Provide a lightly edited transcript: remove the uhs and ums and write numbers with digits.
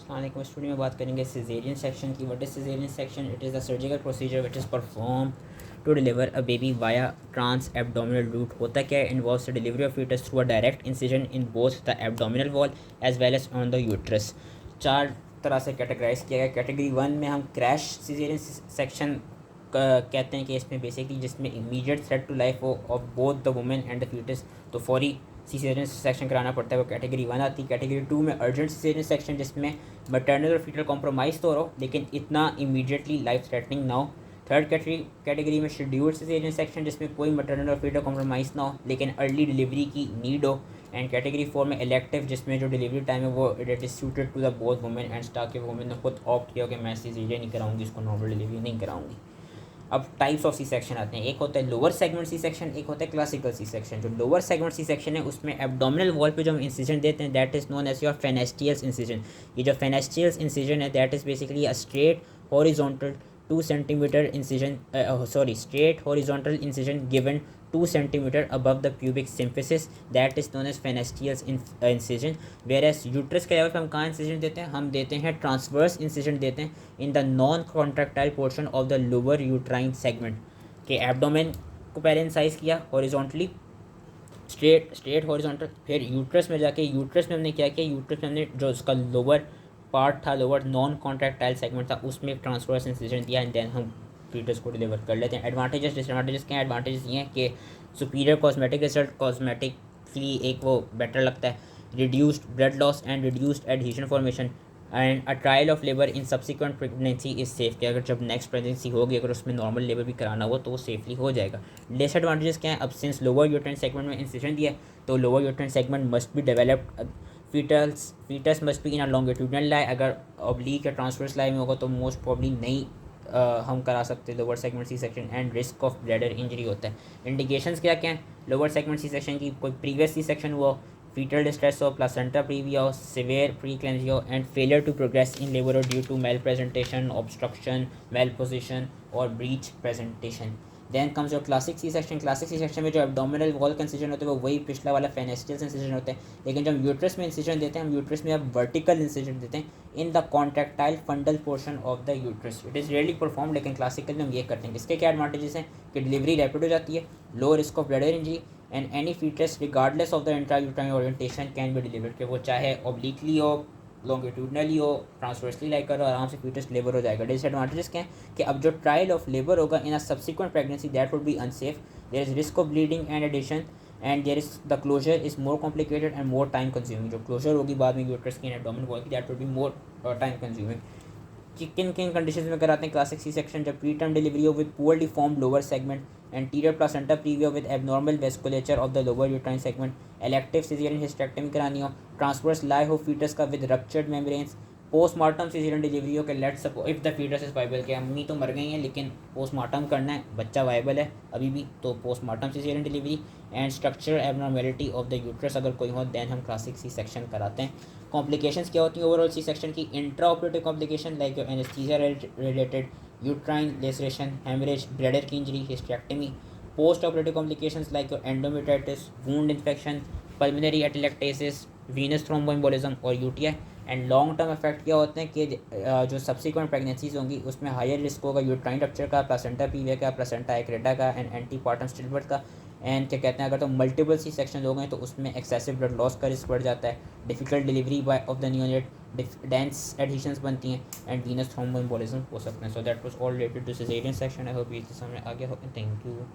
अस्सलाम स्टूडियो में बात करेंगे सिजेरियन सेक्शन की। What is caesarean section? It is a surgical procedure which is perform to deliver a baby via transabdominal route. होता क्या है? Involves the delivery of foetus through a direct incision in both the abdominal wall as well as on the uterus. चार तरह से categorise किया गया। Category 1 में हम क्रैश सिजेरियन सेक्शन कहते हैं कि इसमें बेसिकली जिसमें इमीडिएट थ्रेट टू लाइफ हो of both the women and the foetus, तो फौरी सीजेरियन सेक्शन कराना पड़ता है, वो कैटेगरी 1 आती है। कैटेगरी 2 में अर्जेंट सीजेरियन सेक्शन जिसमें मटर्नल और फीटल कॉम्प्रोमाइज़ तो हो लेकिन इतना इमीडिएटली लाइफ थ्रेटनिंग ना हो। थर्ड कैटेगरी में शेड्यूल्ड सीजेरियन सेक्शन जिसमें कोई मटर्नल और फीटल कॉम्प्रोमाइज़ ना हो लेकिन अर्ली डिलीवरी की नीड हो। एंड कैटेगरी 4 में इलेक्टिव जिसमें जो डिलीवरी टाइम है वो it is suited to the both women and ताकि वुमेन ने खुद ऑप्ट किया कि मैं सीजेरियन नहीं कराऊंगी, इसको नॉर्मल डिलीवरी नहीं कराऊंगी। अब टाइप्स ऑफ सी सेक्शन आते हैं। एक होता है लोअर सेगमेंट सी सेक्शन, एक होता है क्लासिकल सी सेक्शन। जो लोअर सेगमेंट सी सेक्शन है उसमें एब्डोमिनल वॉल पे जो हम इंसिजन देते हैं that is known as your Pfannenstiel incision. ये जो फेनेस्टियल्स इंसिजन है that is basically a straight horizontal 2 centimetre incision, straight horizontal incision given 2 centimeter above the pubic symphysis, that is known as fenestrial incision. Whereas uterus के level पे हम कहाँ incision देते हैं? हम देते हैं ट्रांसवर्स इंसिजन देते हैं in the non contractile portion of the lower uterine segment. के एब्डोमेन को पहले इंसाइज किया हॉरिजॉन्टली, स्ट्रेट हॉरिजॉन्टल, फिर यूट्रस में जाके यूट्रस में हमने क्या किया? यूट्रस में हमने जो उसका लोअर पार्ट था, लोअर नॉन कॉन्ट्रैक्टाइल सेगमेंट था, उसमें ट्रांसवर्स इंसिजन दिया एंड देन हम फीटस को डिलीवर कर लेते हैं। एडवांटेजेस डिसएडवांटेजेस क्या हैं? एडवांटेजेस ये हैं कि सुपीरियर कॉस्मेटिक रिजल्ट, कॉस्मेटिकली एक वो बेटर लगता है, reduced blood loss and reduced adhesion formation and a trial of labour in subsequent pregnancy is safe. कि अगर जब नेक्स्ट प्रेगनेंसी होगी अगर उसमें नॉर्मल लेबर भी कराना हो तो वो सेफली हो जाएगा। डिसएडवांटेजेस क्या है? अब सिंस लोअर यूट्राइन सेगमेंट में इंसिजन दिया है तो lower uterine segment must be developed, foetus must be in a longitudinal lie. अगर ऑब्लिक या ट्रांसवर्स लाई में होगा तो मोस्ट प्रॉब्ली नहीं हम करा सकते lower segment C section and risk of bladder injury होता है। इंडिकेशंस क्या क्या हैं लोअर सेगमेंट सी सेक्शन की? कोई प्रीवियस सी सेक्शन हुआ, fetal distress हो, placenta previa हो, severe preeclampsia हो and failure to progress in labor or due to malpresentation, obstruction, malposition और breech presentation. Then comes your classic C-section. classic C-section में जो abdominal wall का incision होता है वो वही पिछला वाला fenestrial incision होता है, लेकिन जब यूट्रस में incision देते हैं हम यूट्रस में अब vertical incision देते हैं in the contractile fundal portion of the uterus. It is rarely performed लेकिन classical में हम ये करते हैं। इसके क्या advantages हैं? कि डिलीवरी रैपिड हो जाती है, low risk of bladder injury and any foetus regardless of the intrauterine orientation can be delivered. कि वो चाहे ऑब्लिकली हो, लॉन्गिट्यूडनली हो, ट्रांसवर्सली लाइक करो, आराम से फीटस डिलीवर हो जाएगा। डिसएडवांटेजेस क्या हैं? कि अब जो ट्रायल ऑफ लेबर होगा in a subsequent pregnancy that would be unsafe, there is risk of bleeding and adhesion and there is the closure is more complicated and more time consuming. जो closure होगी बाद में uterus की abdomen wall की that would be more time consuming. किन किन conditions में कराते हैं क्लासिक सी सेक्शन? जब प्री टर्म डिलीवरी हो with poorly formed lower segment, anterior placenta previa with abnormal vasculature of the lower uterine segment, elective caesarean hysterectomy करानी हो, transverse lie हो फीटस का with ruptured membranes, postmortem caesarean delivery हो कि let suppose if the foetus is viable, के अम्मी तो मर गई हैं लेकिन पोस्टमार्टम करना है, बच्चा वाइबल है अभी भी, तो postmortem caesarean delivery. And structural abnormality of the uterus अगर कोई हो देन हम क्लासिक सी सेक्शन कराते हैं। कॉम्प्लिकेशंस क्या होती हैं ओवरऑल सी सेक्शन की? Intra operative complication like anaesthesia related, uterine laceration, haemorrhage, bladder की injury, hysterectomy. Post operative complications like endometritis, wound infection, pulmonary atelectasis, venous thromboembolism और UTI. And long term effect क्या होते हैं कि जो subsequent pregnancies होंगी उसमें हायर रिस्क होगा यूट्राइन रप्चर का, प्लासेंटा प्रीविया का, प्लासेंटा एक्रेटा का एंड एंटीपार्टम स्टिलबर्थ का। एंड क्या कहते हैं अगर तो मल्टीपल सी सेक्शन हो गए तो उसमें एक्सेसिव ब्लड लॉस का रिस्क बढ़ जाता है, difficult delivery by of the neonate, dense adhesions बनती हैं एंड वीनस थ्रोम्बोएम्बोलिज्म हो सकते हैं। So that was all related to caesarean section. I hope ये समझ आ गया हो। Thank you.